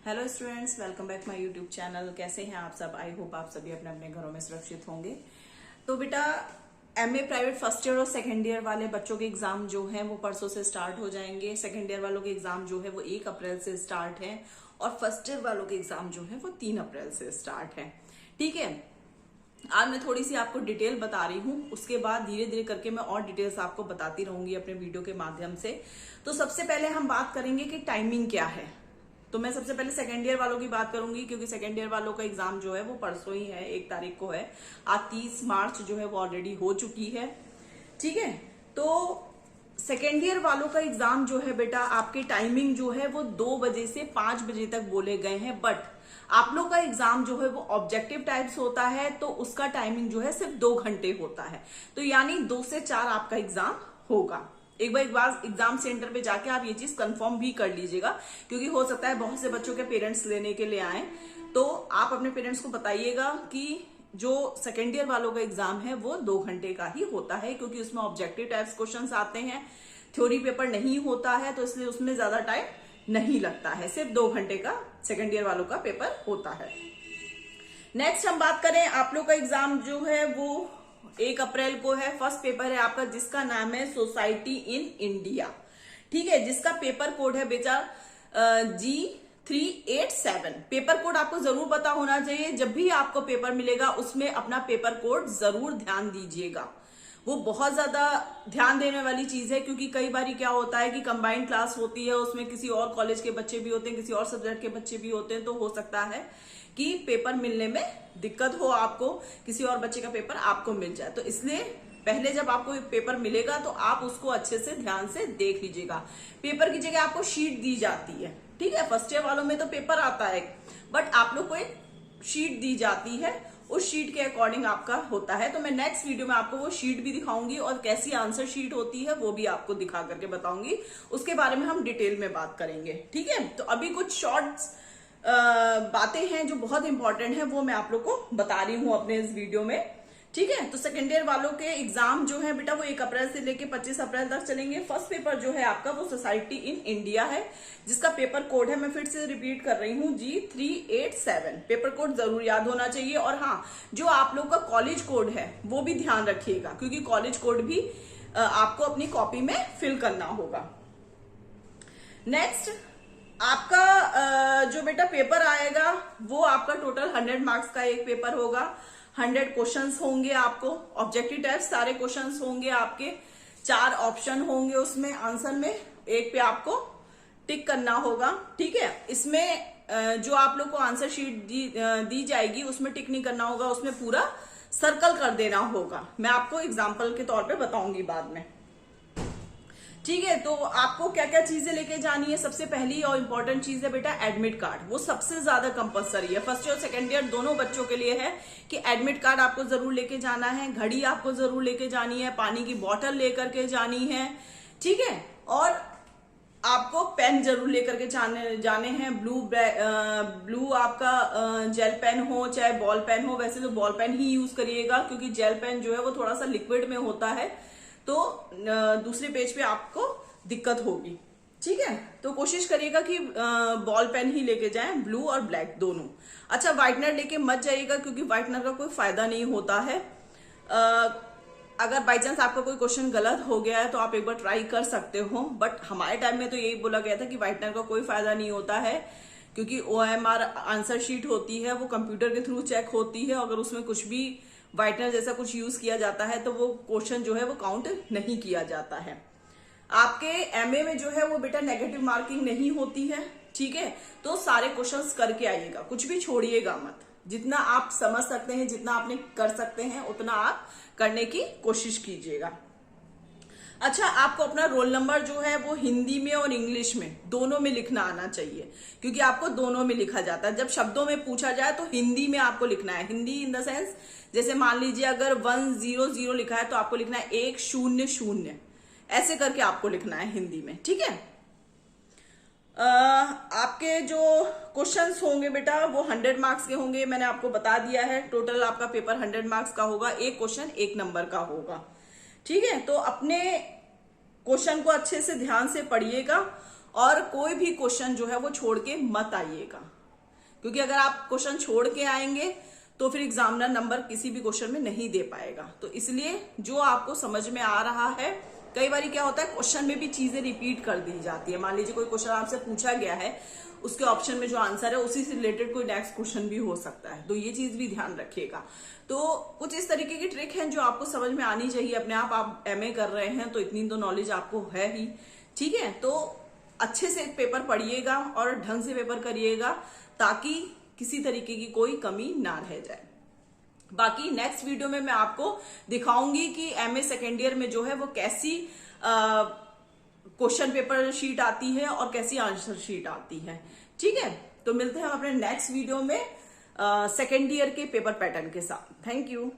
Hello students, welcome back my YouTube channel. कैसे हैं आप सब? आई होप आप सभी अपने अपने घरों में सुरक्षित होंगे। तो बेटा, एमए प्राइवेट फर्स्ट ईयर और सेकेंड ईयर वाले बच्चों के एग्जाम जो हैं वो परसों से स्टार्ट हो जाएंगे। सेकेंड ईयर वालों के एग्जाम जो है वो 1 अप्रैल से स्टार्ट है और फर्स्ट ईयर वालों के एग्जाम जो है वो 3 अप्रैल से स्टार्ट है। ठीक है, आज मैं थोड़ी सी आपको डिटेल बता रही हूँ, उसके बाद धीरे धीरे करके मैं और डिटेल्स आपको बताती रहूंगी अपने वीडियो के माध्यम से। तो सबसे पहले हम बात करेंगे कि टाइमिंग क्या है। तो मैं सबसे पहले सेकेंड ईयर वालों की बात करूंगी, क्योंकि सेकेंड ईयर वालों का एग्जाम जो है वो परसों ही है, 1 तारीख को है। आज 30 मार्च जो है वो ऑलरेडी हो चुकी है। ठीक है, तो सेकेंड ईयर वालों का एग्जाम जो है बेटा, आपकी टाइमिंग जो है वो 2 बजे से 5 बजे तक बोले गए हैं। बट आप लोग का एग्जाम जो है वो ऑब्जेक्टिव टाइप्स होता है, तो उसका टाइमिंग जो है सिर्फ 2 घंटे होता है। तो यानी 2 से 4 आपका एग्जाम होगा। एक बार एग्जाम सेंटर पे जाके आप ये चीज कंफर्म भी कर लीजिएगा, क्योंकि हो सकता है बहुत से बच्चों के पेरेंट्स लेने के लिए आए। तो आप अपने पेरेंट्स को बताइएगा कि जो सेकेंड ईयर वालों का एग्जाम है वो 2 घंटे का ही होता है, क्योंकि उसमें ऑब्जेक्टिव टाइप्स क्वेश्चंस आते हैं, थ्योरी पेपर नहीं होता है, तो इसलिए उसमें ज्यादा टाइम नहीं लगता है। सिर्फ 2 घंटे का सेकेंड ईयर वालों का पेपर होता है। नेक्स्ट हम बात करें, आप लोग का एग्जाम जो है वो 1 अप्रैल को है। फर्स्ट पेपर है आपका, जिसका नाम है सोसाइटी इन इंडिया। ठीक है, जिसका पेपर कोड है बेटा G387। पेपर कोड आपको जरूर पता होना चाहिए। जब भी आपको पेपर मिलेगा उसमें अपना पेपर कोड जरूर ध्यान दीजिएगा। वो बहुत ज्यादा ध्यान देने वाली चीज है, क्योंकि कई बार क्या होता है कि कंबाइंड क्लास होती है, उसमें किसी और कॉलेज के बच्चे भी होते हैं, किसी और सब्जेक्ट के बच्चे भी होते हैं, तो हो सकता है कि पेपर मिलने में दिक्कत हो, आपको किसी और बच्चे का पेपर आपको मिल जाए। तो इसलिए पहले जब आपको पेपर मिलेगा तो आप उसको अच्छे से ध्यान से देख लीजिएगा। पेपर की जगह आपको शीट दी जाती है। ठीक है, फर्स्ट ईयर वालों में तो पेपर आता है, बट आप लोग को एक शीट दी जाती है, उस शीट के अकॉर्डिंग आपका होता है। तो मैं नेक्स्ट वीडियो में आपको वो शीट भी दिखाऊंगी और कैसी आंसर शीट होती है वो भी आपको दिखा करके बताऊंगी। उसके बारे में हम डिटेल में बात करेंगे। ठीक है, तो अभी कुछ शॉर्ट्स बातें हैं जो बहुत इंपॉर्टेंट है, वो मैं आप लोग को बता रही हूं अपने इस वीडियो में। ठीक है, तो सेकेंड ईयर वालों के एग्जाम जो है बेटा वो 1 अप्रैल से लेके 25 अप्रैल तक चलेंगे। फर्स्ट पेपर जो है आपका वो सोसाइटी इन इंडिया है, जिसका पेपर कोड है, मैं फिर से रिपीट कर रही हूँ, G387। पेपर कोड जरूर याद होना चाहिए। और हाँ, जो आप लोग का कॉलेज कोड है वो भी ध्यान रखिएगा, क्योंकि कॉलेज कोड भी आपको अपनी कॉपी में फिल करना होगा। नेक्स्ट आपका जो बेटा पेपर आएगा वो आपका टोटल 100 मार्क्स का एक पेपर होगा। 100 क्वेश्चंस होंगे आपको, ऑब्जेक्टिव टाइप सारे क्वेश्चंस होंगे आपके। 4 ऑप्शन होंगे उसमें आंसर में, एक पे आपको टिक करना होगा। ठीक है, इसमें जो आप लोग को आंसर शीट दी जाएगी उसमें टिक नहीं करना होगा, उसमें पूरा सर्कल कर देना होगा। मैं आपको एग्जाम्पल के तौर पे बताऊंगी बाद में। ठीक है, तो आपको क्या क्या चीजें लेके जानी है। सबसे पहली और इम्पोर्टेंट चीज है बेटा एडमिट कार्ड। वो सबसे ज्यादा कंपलसरी है, फर्स्ट ईयर और सेकेंड ईयर दोनों बच्चों के लिए है कि एडमिट कार्ड आपको जरूर लेके जाना है। घड़ी आपको जरूर लेके जानी है, पानी की बोतल लेकर के जानी है। ठीक है, और आपको पेन जरूर लेकर के जाने हैं। ब्लू आपका जेल पेन हो चाहे बॉल पेन हो, वैसे तो बॉल पेन ही यूज करिएगा, क्योंकि जेल पेन जो है वो थोड़ा सा लिक्विड में होता है, तो दूसरे पेज पे आपको दिक्कत होगी। ठीक है, तो कोशिश करिएगा कि बॉल पेन ही लेके जाएं, ब्लू और ब्लैक दोनों। अच्छा, व्हाइटनर लेके मत जाइएगा, क्योंकि व्हाइटनर का कोई फायदा नहीं होता है। अगर बाई चांस आपका कोई क्वेश्चन गलत हो गया है तो आप एक बार ट्राई कर सकते हो, बट हमारे टाइम में तो यही बोला गया था कि व्हाइटनर का कोई फायदा नहीं होता है, क्योंकि OMR आंसर शीट होती है वो कंप्यूटर के थ्रू चेक होती है। अगर उसमें कुछ भी व्हाइटनर जैसा कुछ यूज किया जाता है तो वो क्वेश्चन जो है वो काउंट नहीं किया जाता है। आपके एमए में जो है वो बेटा नेगेटिव मार्किंग नहीं होती है। ठीक है, तो सारे क्वेश्चंस करके आइएगा, कुछ भी छोड़िएगा मत। जितना आप समझ सकते हैं, जितना आपने कर सकते हैं, उतना आप करने की कोशिश कीजिएगा। अच्छा, आपको अपना रोल नंबर जो है वो हिंदी में और इंग्लिश में दोनों में लिखना आना चाहिए, क्योंकि आपको दोनों में लिखा जाता है। जब शब्दों में पूछा जाए तो हिंदी में आपको लिखना है। हिंदी इन द सेंस, जैसे मान लीजिए अगर 100 लिखा है तो आपको लिखना है 100, ऐसे करके आपको लिखना है हिंदी में। ठीक है, आपके जो क्वेश्चंस होंगे बेटा वो 100 मार्क्स के होंगे, मैंने आपको बता दिया है। टोटल आपका पेपर 100 मार्क्स का होगा, एक क्वेश्चन 1 नंबर का होगा। ठीक है, तो अपने क्वेश्चन को अच्छे से ध्यान से पढ़िएगा और कोई भी क्वेश्चन जो है वो छोड़ के मत आइएगा। क्योंकि अगर आप क्वेश्चन छोड़ के आएंगे तो फिर एग्जामिनर नंबर किसी भी क्वेश्चन में नहीं दे पाएगा। तो इसलिए जो आपको समझ में आ रहा है, कई बार क्या होता है क्वेश्चन में भी चीजें रिपीट कर दी जाती है। मान लीजिए कोई क्वेश्चन आपसे पूछा गया है, उसके ऑप्शन में जो आंसर है उसी से रिलेटेड कोई नेक्स्ट क्वेश्चन भी हो सकता है, तो ये चीज भी ध्यान रखिएगा। तो कुछ इस तरीके की ट्रिक है जो आपको समझ में आनी चाहिए। अपने आप एमए कर रहे हैं तो इतनी तो नॉलेज आपको है ही, ठीक है। तो अच्छे से पेपर पढ़िएगा और ढंग से पेपर करिएगा ताकि किसी तरीके की कोई कमी ना रह जाए। बाकी नेक्स्ट वीडियो में मैं आपको दिखाऊंगी कि एमए सेकेंड ईयर में जो है वो कैसी क्वेश्चन पेपर शीट आती है और कैसी आंसर शीट आती है, ठीक है। तो मिलते हैं हम अपने नेक्स्ट वीडियो में सेकेंड ईयर के पेपर पैटर्न के साथ। Thank you.